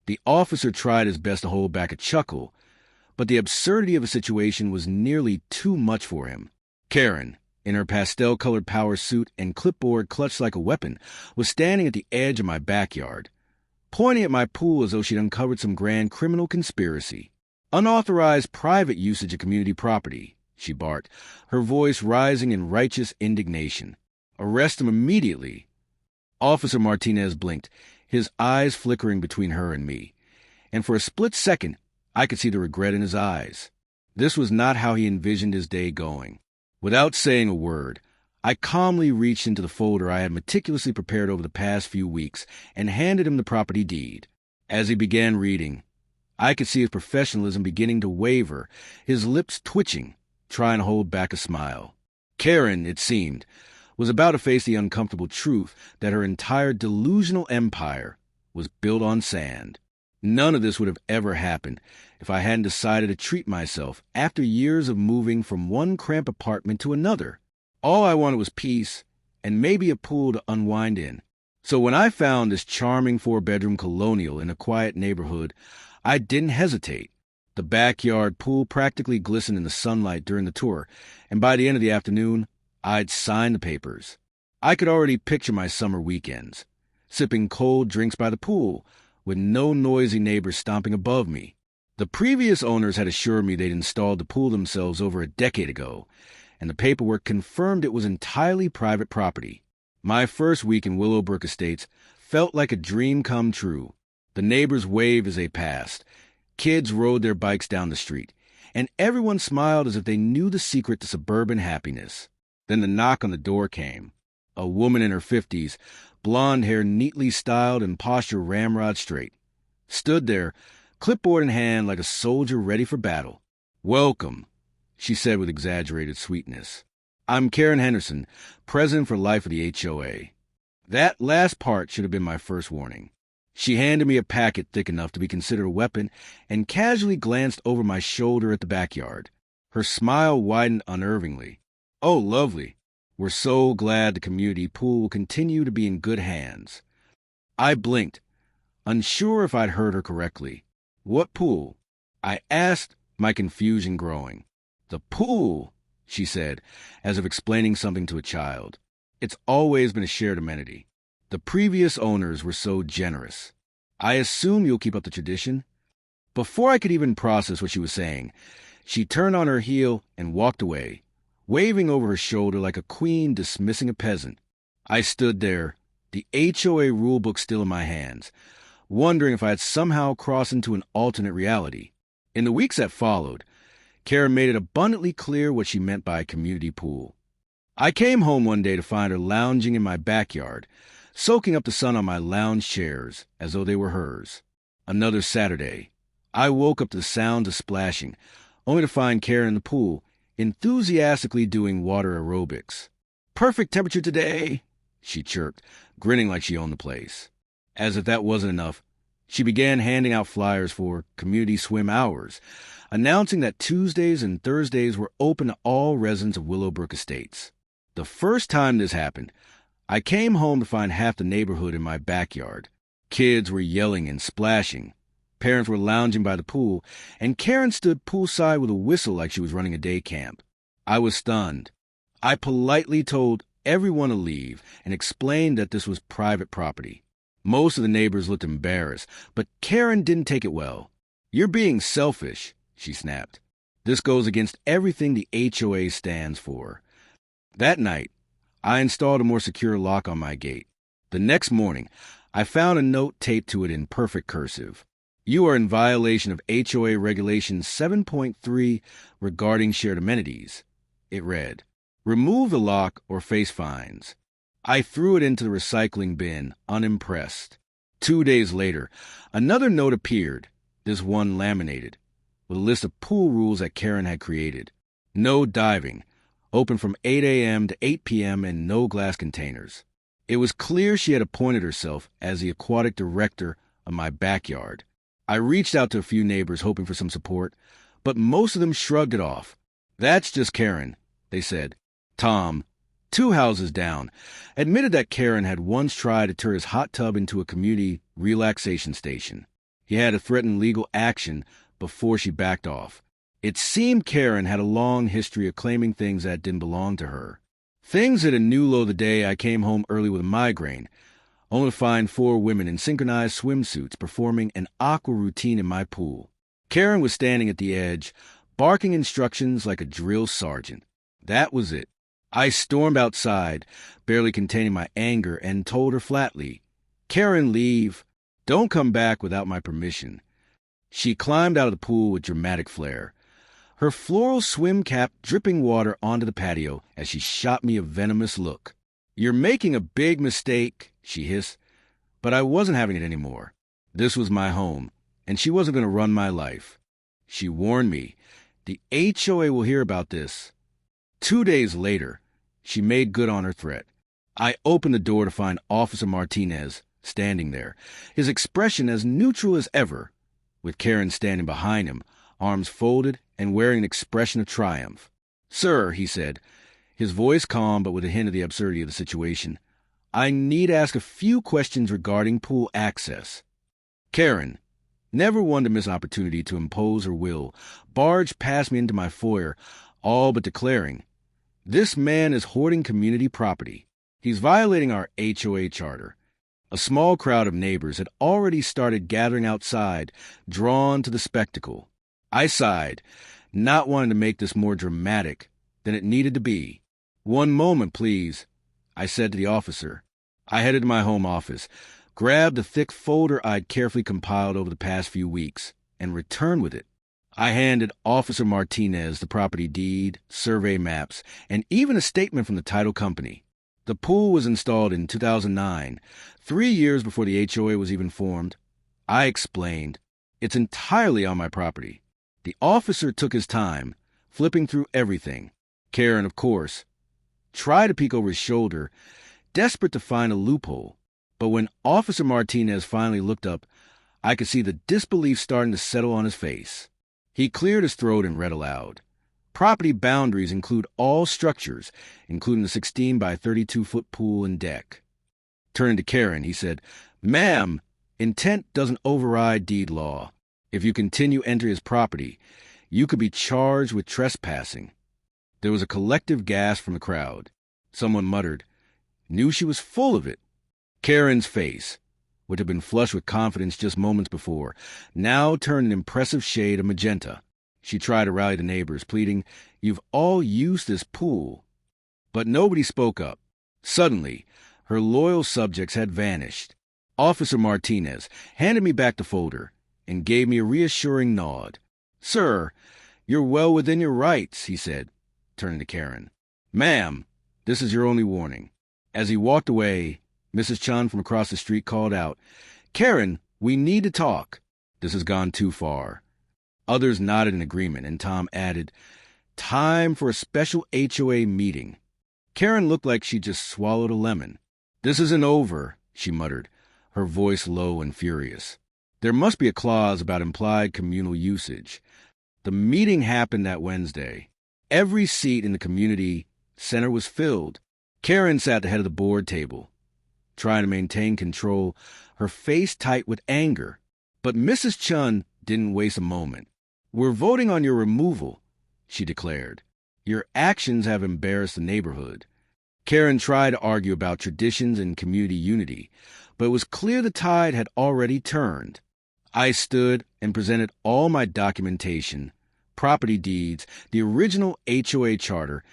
The officer tried his best to hold back a chuckle, but the absurdity of the situation was nearly too much for him. Karen, in her pastel-colored power suit and clipboard clutched like a weapon, was standing at the edge of my backyard, pointing at my pool as though she'd uncovered some grand criminal conspiracy. "Unauthorized private usage of community property," she barked, her voice rising in righteous indignation. "Arrest him immediately." Officer Martinez blinked, his eyes flickering between her and me, and for a split second I could see the regret in his eyes. This was not how he envisioned his day going. Without saying a word, I calmly reached into the folder I had meticulously prepared over the past few weeks and handed him the property deed. As he began reading, I could see his professionalism beginning to waver, his lips twitching, trying to hold back a smile. Karen, it seemed, was about to face the uncomfortable truth that her entire delusional empire was built on sand. None of this would have ever happened if I hadn't decided to treat myself after years of moving from one cramped apartment to another. All I wanted was peace and maybe a pool to unwind in. So when I found this charming 4-bedroom colonial in a quiet neighborhood, I didn't hesitate. The backyard pool practically glistened in the sunlight during the tour, and by the end of the afternoon, I'd signed the papers. I could already picture my summer weekends, sipping cold drinks by the pool, with no noisy neighbors stomping above me. The previous owners had assured me they'd installed the pool themselves over a decade ago, and the paperwork confirmed it was entirely private property. My first week in Willowbrook Estates felt like a dream come true. The neighbors waved as they passed, kids rode their bikes down the street, and everyone smiled as if they knew the secret to suburban happiness. Then the knock on the door came. A woman in her 50s, blonde hair neatly styled and posture ramrod straight, stood there, clipboard in hand like a soldier ready for battle. "Welcome," she said with exaggerated sweetness. "I'm Karen Henderson, president for life of the HOA." That last part should have been my first warning. She handed me a packet thick enough to be considered a weapon and casually glanced over my shoulder at the backyard. Her smile widened unnervingly. "Oh, lovely. We're so glad the community pool will continue to be in good hands." I blinked, unsure if I'd heard her correctly. "What pool?" I asked, my confusion growing. "The pool," she said, as if explaining something to a child. "It's always been a shared amenity. The previous owners were so generous. I assume you'll keep up the tradition." Before I could even process what she was saying, she turned on her heel and walked away, waving over her shoulder like a queen dismissing a peasant. I stood there, the HOA rulebook still in my hands, wondering if I had somehow crossed into an alternate reality. In the weeks that followed, Karen made it abundantly clear what she meant by a community pool. I came home one day to find her lounging in my backyard, soaking up the sun on my lounge chairs as though they were hers. Another Saturday, I woke up to the sound of splashing, only to find Karen in the pool, enthusiastically doing water aerobics. "Perfect temperature today," she chirped, grinning like she owned the place. As if that wasn't enough, she began handing out flyers for community swim hours, announcing that Tuesdays and Thursdays were open to all residents of Willowbrook Estates. The first time this happened, I came home to find half the neighborhood in my backyard. Kids were yelling and splashing. Parents were lounging by the pool, and Karen stood poolside with a whistle like she was running a day camp. I was stunned. I politely told everyone to leave and explained that this was private property. Most of the neighbors looked embarrassed, but Karen didn't take it well. "You're being selfish," she snapped. "This goes against everything the HOA stands for." That night, I installed a more secure lock on my gate. The next morning, I found a note taped to it in perfect cursive. "You are in violation of HOA Regulation 7.3 regarding shared amenities," it read. "Remove the lock or face fines." I threw it into the recycling bin, unimpressed. 2 days later, another note appeared, this one laminated, with a list of pool rules that Karen had created. No diving, open from 8 a.m. to 8 p.m. and no glass containers. It was clear she had appointed herself as the aquatic director of my backyard. I reached out to a few neighbors hoping for some support, but most of them shrugged it off. "That's just Karen," they said. Tom, 2 houses down, admitted that Karen had once tried to turn his hot tub into a community relaxation station. He had to threaten legal action before she backed off. It seemed Karen had a long history of claiming things that didn't belong to her. Things at a new low the day I came home early with a migraine, only to find 4 women in synchronized swimsuits performing an aqua routine in my pool. Karen was standing at the edge, barking instructions like a drill sergeant. That was it. I stormed outside, barely containing my anger, and told her flatly, "Karen, leave. Don't come back without my permission." She climbed out of the pool with dramatic flair, her floral swim cap dripping water onto the patio as she shot me a venomous look. "You're making a big mistake," she hissed, but I wasn't having it anymore. This was my home, and she wasn't going to run my life. She warned me, "The HOA will hear about this." 2 days later, she made good on her threat. I opened the door to find Officer Martinez standing there, his expression as neutral as ever, with Karen standing behind him, arms folded and wearing an expression of triumph. "Sir," he said, his voice calm but with a hint of the absurdity of the situation, "I need to ask a few questions regarding pool access." Karen, never one to miss an opportunity to impose her will, barged past me into my foyer, all but declaring, "This man is hoarding community property. He's violating our HOA charter." A small crowd of neighbors had already started gathering outside, drawn to the spectacle. I sighed, not wanting to make this more dramatic than it needed to be. "One moment, please," I said to the officer. I headed to my home office, grabbed the thick folder I'd carefully compiled over the past few weeks, and returned with it. I handed Officer Martinez the property deed, survey maps, and even a statement from the title company. The pool was installed in 2009, 3 years before the HOA was even formed. I explained, "It's entirely on my property." The officer took his time, flipping through everything. Karen, of course, tried to peek over his shoulder, desperate to find a loophole. But when Officer Martinez finally looked up, I could see the disbelief starting to settle on his face. He cleared his throat and read aloud. "Property boundaries include all structures, including the 16 by 32-foot pool and deck." Turning to Karen, he said, "Ma'am, intent doesn't override deed law. If you continue entering his property, you could be charged with trespassing." There was a collective gasp from the crowd. Someone muttered, "Knew she was full of it." Karen's face, which had been flushed with confidence just moments before, now turned an impressive shade of magenta. She tried to rally the neighbors, pleading, "You've all used this pool." But nobody spoke up. Suddenly, her loyal subjects had vanished. Officer Martinez handed me back the folder and gave me a reassuring nod. "Sir, you're well within your rights," he said, turning to Karen. "Ma'am, this is your only warning." As he walked away, Mrs. Chun from across the street called out, "Karen, we need to talk. This has gone too far." Others nodded in agreement, and Tom added, "Time for a special HOA meeting." Karen looked like she just swallowed a lemon. "This isn't over," she muttered, her voice low and furious. "There must be a clause about implied communal usage." The meeting happened that Wednesday. Every seat in the community center was filled. Karen sat at the head of the board table, trying to maintain control, her face tight with anger. But Mrs. Chun didn't waste a moment. "We're voting on your removal," she declared. "Your actions have embarrassed the neighborhood." Karen tried to argue about traditions and community unity, but it was clear the tide had already turned. I stood and presented all my documentation, property deeds, the original HOA charter,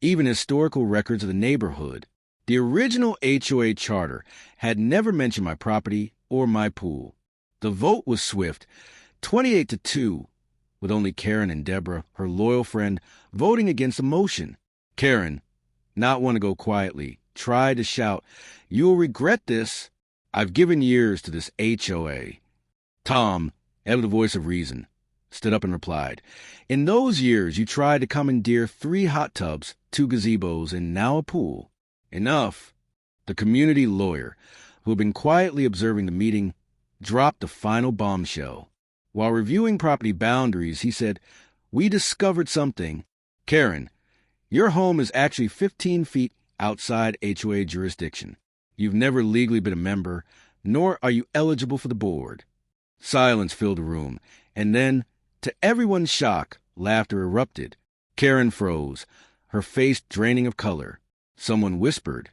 even historical records of the neighborhood. The original HOA charter had never mentioned my property or my pool. The vote was swift, 28-2, with only Karen and Deborah, her loyal friend, voting against the motion. Karen, not one to go quietly, tried to shout, "You'll regret this. I've given years to this HOA." Tom, ever the voice of reason, stood up and replied, "In those years, you tried to commandeer 3 hot tubs, 2 gazebos, and now a pool." Enough. The community lawyer, who had been quietly observing the meeting, dropped the final bombshell. While reviewing property boundaries, he said, "We discovered something. Karen, your home is actually 15 feet outside HOA jurisdiction. You've never legally been a member, nor are you eligible for the board." Silence filled the room, and then, to everyone's shock, laughter erupted. Karen froze, her face draining of color. Someone whispered,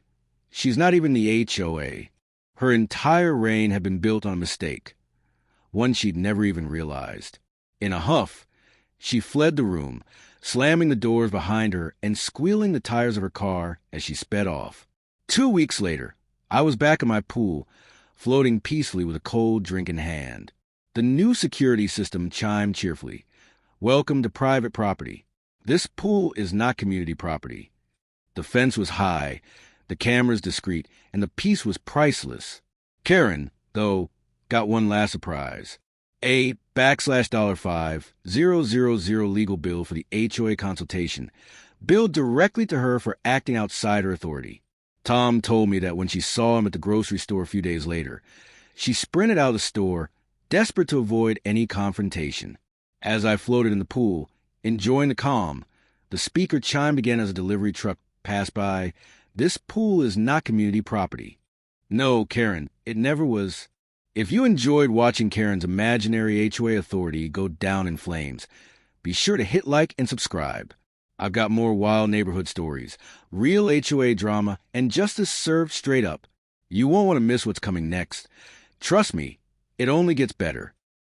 "She's not even the HOA." Her entire reign had been built on a mistake, one she'd never even realized. In a huff, she fled the room, slamming the doors behind her and squealing the tires of her car as she sped off. 2 weeks later, I was back in my pool, floating peacefully with a cold drink in hand. The new security system chimed cheerfully. "Welcome to private property. This pool is not community property." The fence was high, the cameras discreet, and the piece was priceless. Karen, though, got one last surprise. A $5,000 legal bill for the HOA consultation, billed directly to her for acting outside her authority. Tom told me that when she saw him at the grocery store a few days later, she sprinted out of the store, desperate to avoid any confrontation. As I floated in the pool, enjoying the calm, the speaker chimed again as a delivery truck passed by. "This pool is not community property." No, Karen, it never was. If you enjoyed watching Karen's imaginary HOA authority go down in flames, be sure to hit like and subscribe. I've got more wild neighborhood stories, real HOA drama, and justice served straight up. You won't want to miss what's coming next. Trust me, it only gets better.